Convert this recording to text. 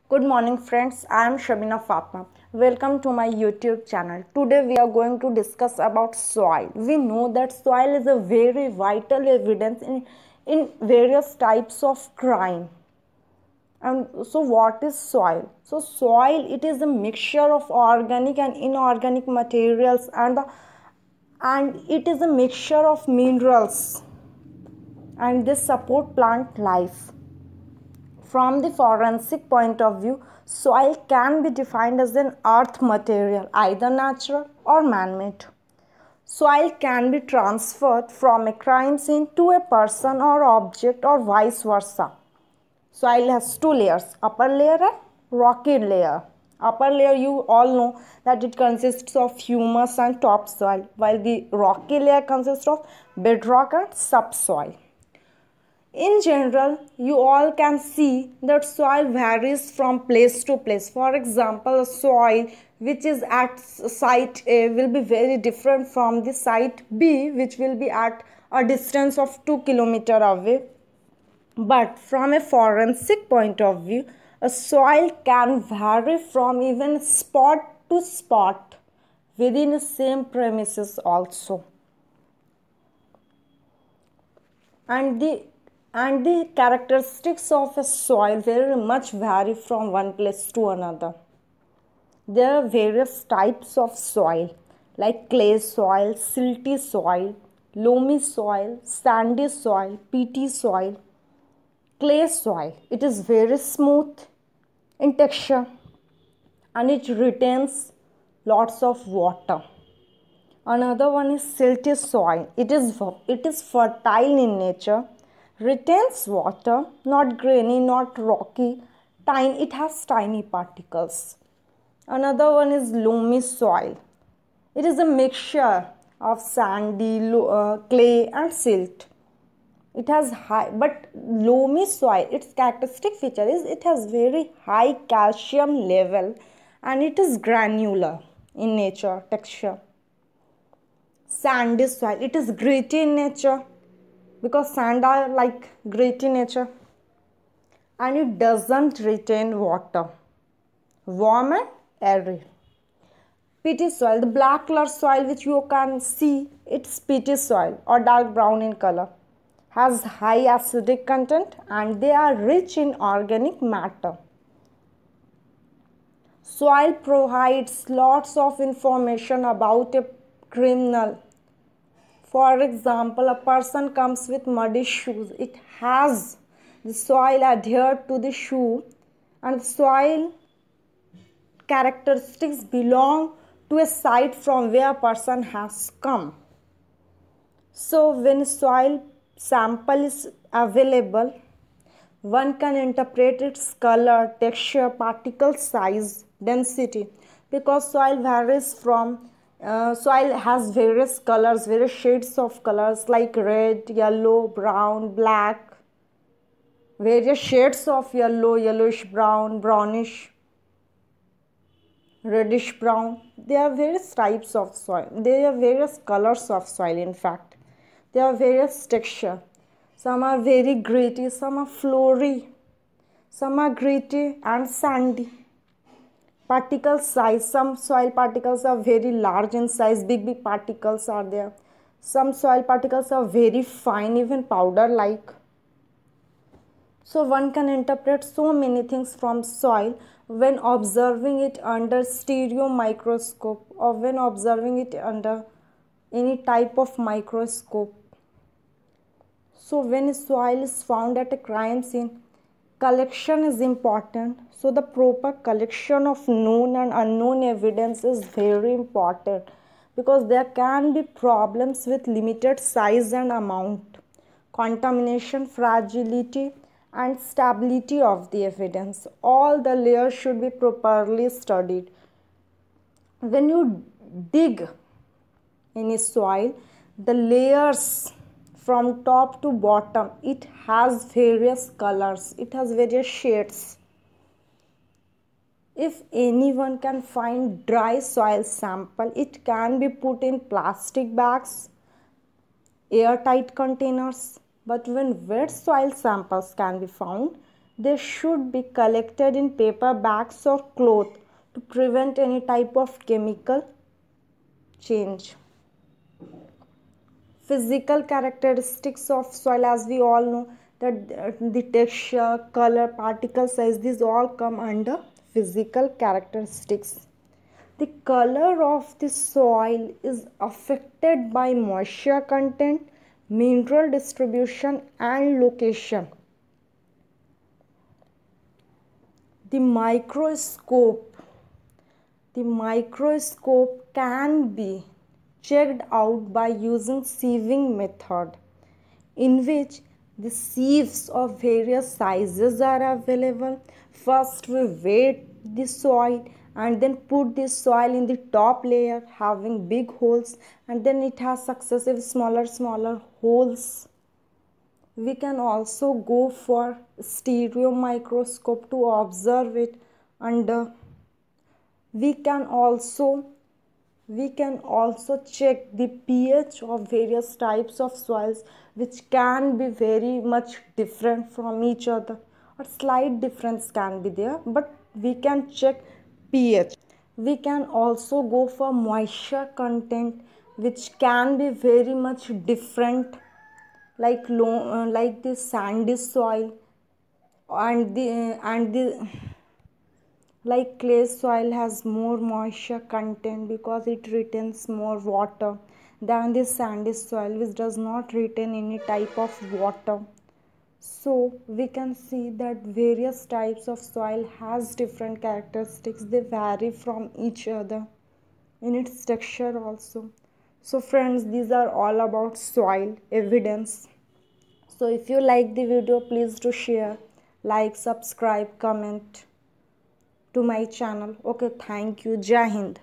Good morning friends, I am Shabina Fatma. Welcome to my YouTube channel. Today we are going to discuss about soil. We know that soil is a very vital evidence in various types of crime. And so what is soil? So soil, it is a mixture of organic and inorganic materials and it is a mixture of minerals and they support plant life. From the forensic point of view, soil can be defined as an earth material, either natural or man-made. Soil can be transferred from a crime scene to a person or object or vice versa. Soil has two layers, upper layer and rocky layer. Upper layer, you all know that it consists of humus and topsoil, while the rocky layer consists of bedrock and subsoil. In general, you all can see that soil varies from place to place. For example, a soil which is at site A will be very different from the site B, which will be at a distance of 2 kilometers away. But from a forensic point of view, a soil can vary from even spot to spot within the same premises also. And the characteristics of a soil very much vary from one place to another. There are various types of soil like clay soil, silty soil, loamy soil, sandy soil, peaty soil. Clay soil, it is very smooth in texture and it retains lots of water. Another one is silty soil. It is fertile in nature, retains water, not grainy, not rocky, it has tiny particles. Another one is loamy soil. It is a mixture of sandy, clay and silt. It has high, but loamy soil, its characteristic feature is it has very high calcium level and it is granular in nature, texture. Sandy soil, it is gritty in nature because sand are like gritty nature and it doesn't retain water, warm and airy. Peaty soil, the black color soil which you can see, it's peaty soil or dark brown in color, has high acidic content and they are rich in organic matter. Soil provides lots of information about a criminal. For example, a person comes with muddy shoes. It has the soil adhered to the shoe and the soil characteristics belong to a site from where a person has come. So when soil sample is available, one can interpret its color, texture, particle size, density, because soil varies from soil has various colors, various shades of colors like red, yellow, brown, black, various shades of yellow, yellowish brown, brownish, reddish brown. There are various types of soil. There are various colors of soil in fact. There are various texture. Some are very gritty, some are floury, some are gritty and sandy. Particle size, some soil particles are very large in size, big particles are there. Some soil particles are very fine, even powder like. So one can interpret so many things from soil when observing it under stereo microscope or when observing it under any type of microscope. So when soil is found at a crime scene, collection is important. So the proper collection of known and unknown evidence is very important because there can be problems with limited size and amount, contamination, fragility and stability of the evidence. All the layers should be properly studied. When you dig in soil, the layers from top to bottom, it has various colors, it has various shades. If anyone can find dry soil sample, it can be put in plastic bags, airtight containers. But when wet soil samples can be found, They should be collected in paper bags or cloth to prevent any type of chemical change. Physical characteristics of soil, as we all know that the texture, color, particle size, these all come under physical characteristics. The color of the soil is affected by moisture content, mineral distribution and location. The microscope can be checked out by using sieving method, in which the sieves of various sizes are available. First we weight the soil and then put the soil in the top layer having big holes, and then it has successive smaller holes. We can also go for stereo microscope to observe it under. We can also check the pH of various types of soils, which can be very much different from each other, or slight difference can be there, but we can check pH. We can also go for moisture content, which can be very much different, like the sandy soil and the like clay soil has more moisture content because it retains more water than the sandy soil, which does not retain any type of water. So we can see that various types of soil has different characteristics. They vary from each other in its texture also. So friends, these are all about soil evidence. So if you like the video, please do share, like, subscribe, comment to my channel. Okay, thank you. Jai Hind.